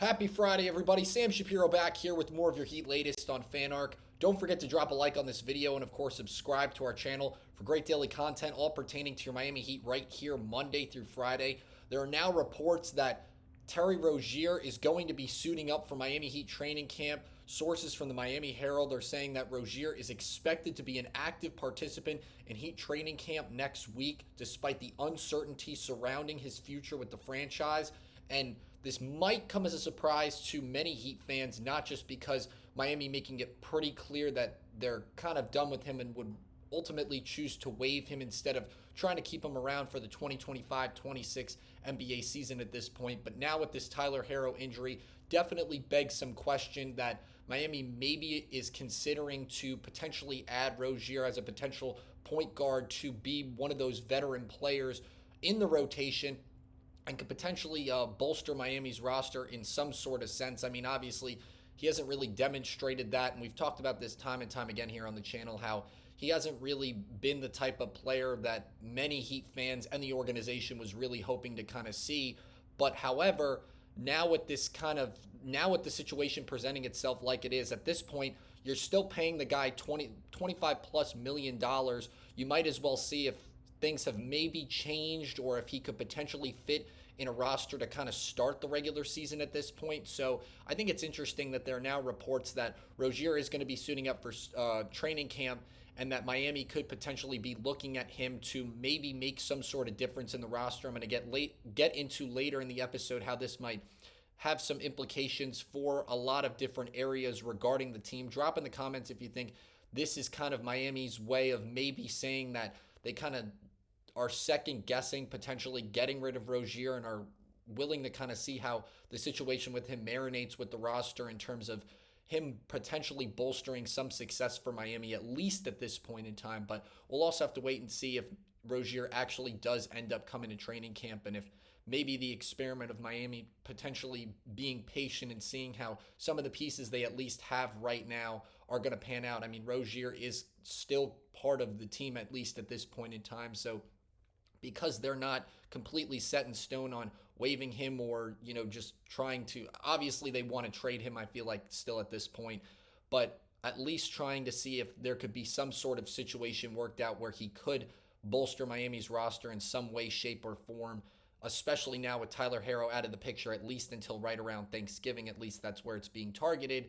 Happy Friday, everybody. Sam Shapiro back here with more of your Heat latest on FanArc. Don't forget to drop a like on this video and, of course, subscribe to our channel for great daily content, all pertaining to your Miami Heat right here, Monday through Friday. There are now reports that Terry Rozier is going to be suiting up for Miami Heat training camp. Sources from the Miami Herald are saying that Rozier is expected to be an active participant in Heat training camp next week, despite the uncertainty surrounding his future with the franchise. And this might come as a surprise to many Heat fans, not just because Miami making it pretty clear that they're kind of done with him and would ultimately choose to waive him instead of trying to keep him around for the 2025-26 NBA season at this point. But now with this Tyler Herro injury, definitely begs some question that Miami maybe is considering to potentially add Rozier as a potential point guard to be one of those veteran players in the rotation and could potentially bolster Miami's roster in some sort of sense. I mean, obviously, he hasn't really demonstrated that, and we've talked about this time and time again here on the channel, how he hasn't really been the type of player that many Heat fans and the organization was really hoping to kind of see. But however, now with the situation presenting itself like it is, at this point, you're still paying the guy 25 plus $million. You might as well see if things have maybe changed or if he could potentially fit in a roster to kind of start the regular season at this point. So I think it's interesting that there are now reports that Rozier is going to be suiting up for training camp and that Miami could potentially be looking at him to maybe make some sort of difference in the roster. I'm going to get into later in the episode how this might have some implications for a lot of different areas regarding the team. Drop in the comments if you think this is kind of Miami's way of maybe saying that they kind of are second guessing potentially getting rid of Rozier and are willing to kind of see how the situation with him marinates with the roster in terms of him potentially bolstering some success for Miami, at least at this point in time. But we'll also have to wait and see if Rozier actually does end up coming to training camp and if maybe the experiment of Miami potentially being patient and seeing how some of the pieces they at least have right now are going to pan out. I mean, Rozier is still part of the team, at least at this point in time. So because they're not completely set in stone on waiving him or, just trying to, obviously they want to trade him, I feel like still at this point, but at least trying to see if there could be some sort of situation worked out where he could bolster Miami's roster in some way, shape, or form, especially now with Tyler Herro out of the picture, at least until right around Thanksgiving, at least that's where it's being targeted,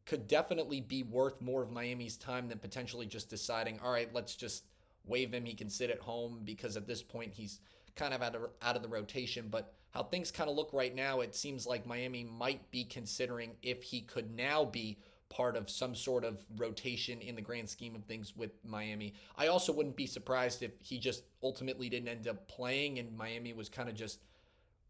could definitely be worth more of Miami's time than potentially just deciding, all right, let's just waive him. He can sit at home because at this point he's kind of out of the rotation. But how things kind of look right now, it seems like Miami might be considering if he could now be part of some sort of rotation in the grand scheme of things with Miami. I also wouldn't be surprised if he just ultimately didn't end up playing and Miami was kind of just,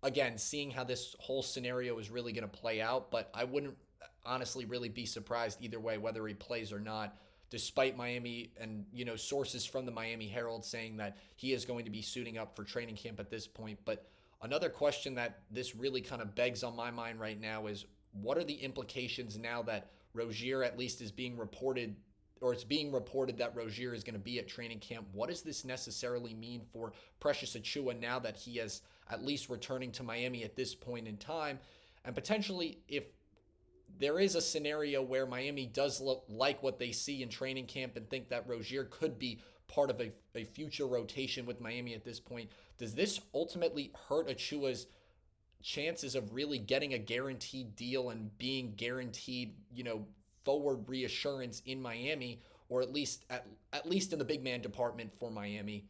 again, seeing how this whole scenario is really going to play out. But I wouldn't honestly really be surprised either way, whether he plays or not, despite Miami and, sources from the Miami Herald saying that he is going to be suiting up for training camp at this point. But another question that this really kind of begs on my mind right now is, what are the implications now that Rozier at least is being reported, or it's being reported that Rozier is going to be at training camp? What does this necessarily mean for Precious Achiuwa now that he is at least returning to Miami at this point in time? And potentially, if there is a scenario where Miami does look like what they see in training camp and think that Rozier could be part of a future rotation with Miami at this point, does this ultimately hurt Achiuwa's chances of really getting a guaranteed deal and being guaranteed, forward reassurance in Miami, or at least in the big man department for Miami?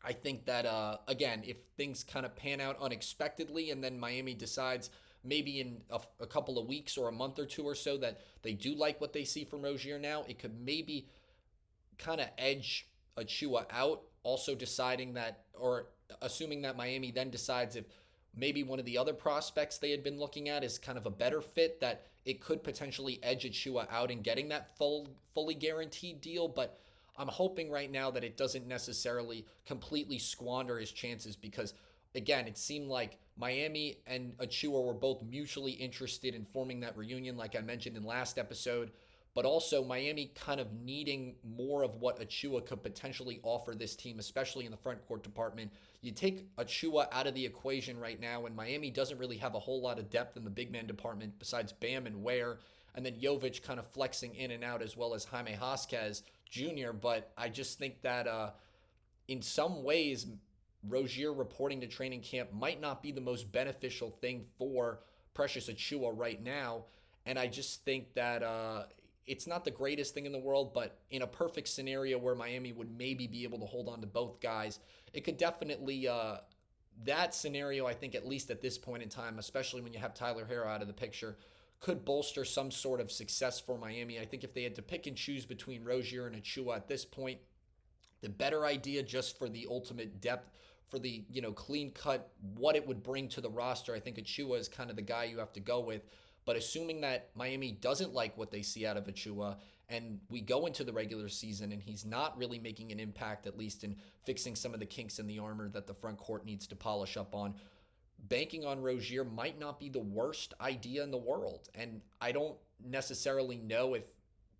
I think that, again, if things kind of pan out unexpectedly and then Miami decides maybe in a couple of weeks or a month or two or so that they do like what they see from Rozier now, it could maybe kind of edge Achiuwa out, also deciding that, or assuming that Miami then decides if maybe one of the other prospects they had been looking at is kind of a better fit, that it could potentially edge Achiuwa out in getting that fully guaranteed deal. But I'm hoping right now that it doesn't necessarily completely squander his chances because, again, it seemed like Miami and Achiuwa were both mutually interested in forming that reunion, like I mentioned in last episode. but also Miami kind of needing more of what Achiuwa could potentially offer this team, especially in the front court department. You take Achiuwa out of the equation right now, and Miami doesn't really have a whole lot of depth in the big man department besides Bam and Ware, and then Jovic kind of flexing in and out, as well as Jaime Jaquez Jr. But I just think that in some ways, Rozier reporting to training camp might not be the most beneficial thing for Precious Achiuwa right now. And I just think that it's not the greatest thing in the world, but in a perfect scenario where Miami would maybe be able to hold on to both guys, it could definitely, that scenario, I think, at least at this point in time, especially when you have Tyler Herro out of the picture, could bolster some sort of success for Miami. I think if they had to pick and choose between Rozier and Achiuwa at this point, the better idea just for the ultimate depth, for the, clean cut, what it would bring to the roster, I think Achiuwa is kind of the guy you have to go with. But assuming that Miami doesn't like what they see out of Achiuwa, and we go into the regular season and he's not really making an impact, at least in fixing some of the kinks in the armor that the front court needs to polish up on, banking on Rozier might not be the worst idea in the world. And I don't necessarily know if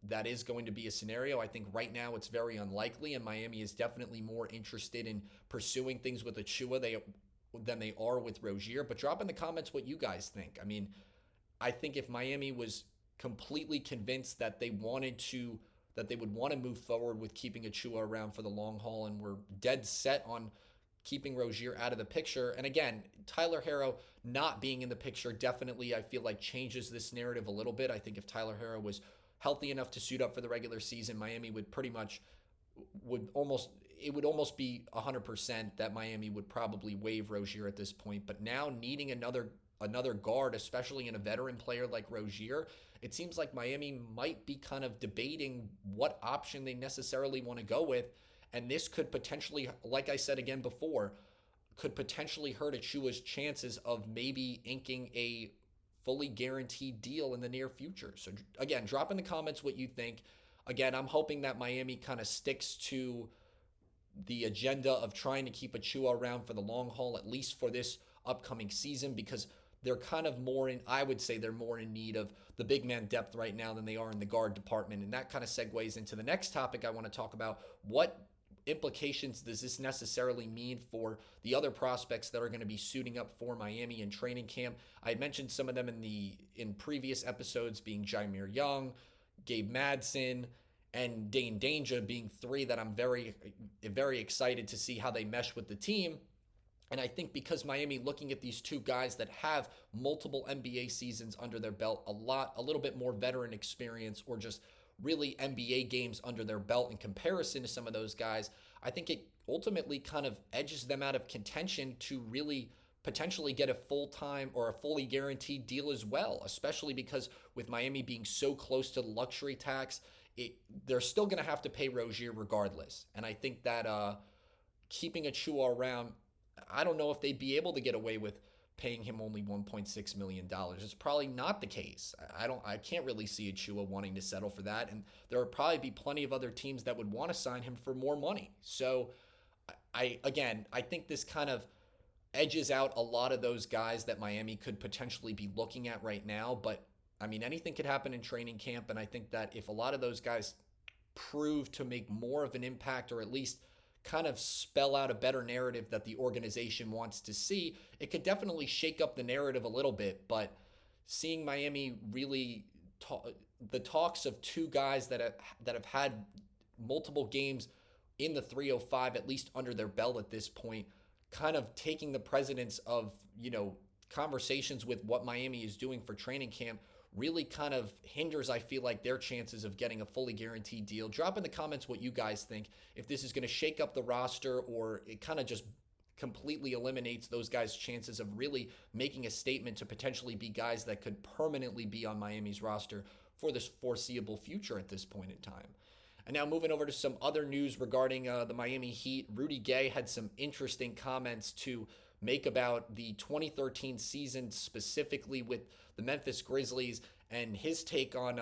that is going to be a scenario. I think right now it's very unlikely, and Miami is definitely more interested in pursuing things with Achiuwa than they are with Rozier. But drop in the comments what you guys think. I mean, I think if Miami was completely convinced that they would want to move forward with keeping Achiuwa around for the long haul, and were dead set on keeping Rozier out of the picture. And again, Tyler Herro not being in the picture definitely, I feel like, changes this narrative a little bit. I think if Tyler Herro was healthy enough to suit up for the regular season, Miami would almost be 100% that Miami would probably waive Rozier at this point. But now needing another guard, especially in a veteran player like Rozier, it seems like Miami might be kind of debating what option they necessarily want to go with. And this could potentially, like I said again before, could potentially hurt Achiuwa's chances of maybe inking a fully guaranteed deal in the near future. So again, drop in the comments what you think. Again, I'm hoping that Miami kind of sticks to the agenda of trying to keep Achiuwa around for the long haul, at least for this upcoming season, because they're kind of I would say they're more in need of the big man depth right now than they are in the guard department. And that kind of segues into the next topic I want to talk about. What implications does this necessarily mean for the other prospects that are going to be suiting up for Miami in training camp? I had mentioned some of them in previous episodes, being Jameer Young, Gabe Madsen, and Dane Danger being three that I'm very, very excited to see how they mesh with the team. And I think because Miami, looking at these two guys that have multiple NBA seasons under their belt, a little bit more veteran experience, or just really NBA games under their belt in comparison to some of those guys, I think it ultimately kind of edges them out of contention to really potentially get a full-time or a fully guaranteed deal as well, especially because with Miami being so close to the luxury tax, they're still going to have to pay Rozier regardless. And I think that keeping Achiuwa around, I don't know if they'd be able to get away with paying him only $1.6 million. It's probably not the case. I can't really see Achiuwa wanting to settle for that. And there would probably be plenty of other teams that would want to sign him for more money. So I think this kind of edges out a lot of those guys that Miami could potentially be looking at right now. But I mean, anything could happen in training camp. And I think that if a lot of those guys prove to make more of an impact, or at least kind of spell out a better narrative that the organization wants to see, it could definitely shake up the narrative a little bit. But seeing Miami really the talks of two guys that have had multiple games in the 305 at least under their belt at this point, kind of taking the precedence of conversations with what Miami is doing for training camp, really kind of hinders, I feel like, their chances of getting a fully guaranteed deal. Drop in the comments what you guys think, if this is going to shake up the roster, or it kind of just completely eliminates those guys' chances of really making a statement to potentially be guys that could permanently be on Miami's roster for this foreseeable future at this point in time. And now moving over to some other news regarding the Miami Heat. Rudy Gay had some interesting comments to make about the 2013 season, specifically with the Memphis Grizzlies, and his take on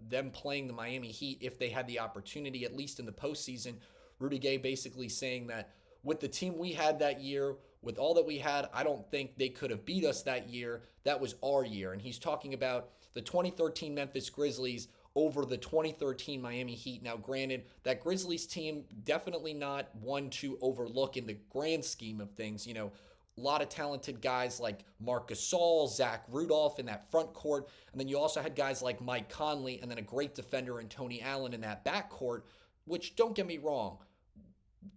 them playing the Miami Heat if they had the opportunity, at least in the postseason. Rudy Gay basically saying that with the team we had that year, with all that we had, I don't think they could have beat us that year. That was our year. And he's talking about the 2013 Memphis Grizzlies over the 2013 Miami Heat. Now, granted, that Grizzlies team definitely not one to overlook in the grand scheme of things. A lot of talented guys like Marc Gasol, Zach Rudolph in that front court. And then you also had guys like Mike Conley and then a great defender in Tony Allen in that back court, which, don't get me wrong,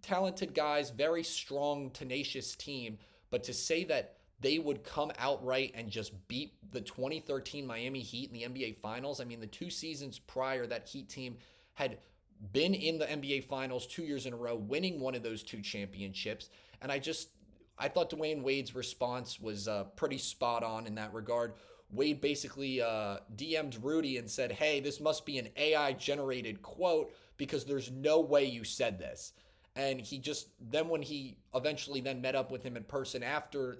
talented guys, very strong, tenacious team. But to say that they would come outright and just beat the 2013 Miami Heat in the NBA Finals. I mean, the 2 seasons prior, that Heat team had been in the NBA Finals 2 years in a row, winning one of those 2 championships. And I thought Dwayne Wade's response was pretty spot on in that regard. Wade basically DM'd Rudy and said, hey, this must be an AI-generated quote because there's no way you said this. And then when he eventually then met up with him in person after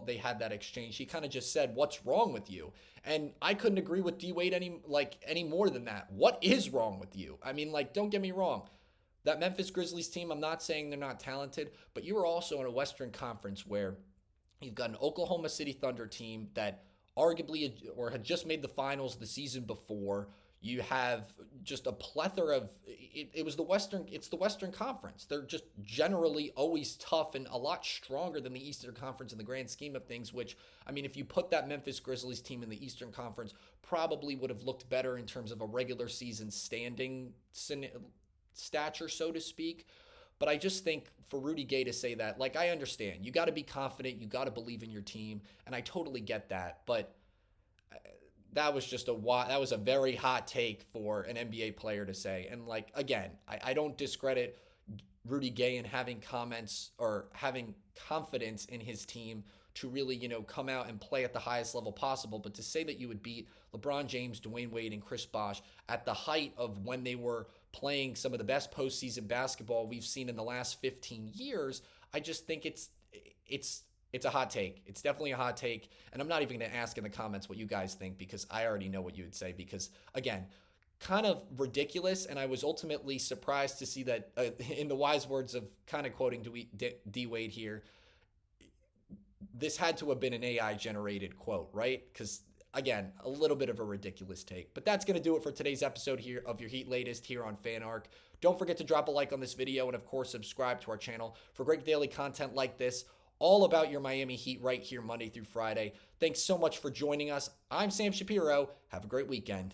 they had that exchange, he kind of just said, what's wrong with you? And I couldn't agree with D Wade any more than that. What is wrong with you? I mean, don't get me wrong. That Memphis Grizzlies team, I'm not saying they're not talented, but you were also in a Western Conference where you've got an Oklahoma City Thunder team that arguably had just made the finals the season before. You have just a plethora of it's the Western Conference. They're just generally always tough and a lot stronger than the Eastern Conference in the grand scheme of things, which, I mean, if you put that Memphis Grizzlies team in the Eastern Conference, probably would have looked better in terms of a regular season standing stature, so to speak. But I just think for Rudy Gay to say that, I understand. You got to be confident. You got to believe in your team. And I totally get that. But that was a very hot take for an NBA player to say. And again, I don't discredit Rudy Gay in having comments or having confidence in his team to really, come out and play at the highest level possible. But to say that you would beat LeBron James, Dwayne Wade, and Chris Bosh at the height of when they were playing some of the best postseason basketball we've seen in the last 15 years, I just think it's a hot take. It's definitely a hot take. And I'm not even going to ask in the comments what you guys think because I already know what you would say because, again, kind of ridiculous. And I was ultimately surprised to see that in the wise words of kind of quoting D Wade here, this had to have been an AI-generated quote, right? Because, again, a little bit of a ridiculous take. But that's going to do it for today's episode here of your Heat Latest here on FanArc. Don't forget to drop a like on this video and, of course, subscribe to our channel for great daily content like this, all about your Miami Heat right here Monday through Friday. Thanks so much for joining us. I'm Sam Shapiro. Have a great weekend.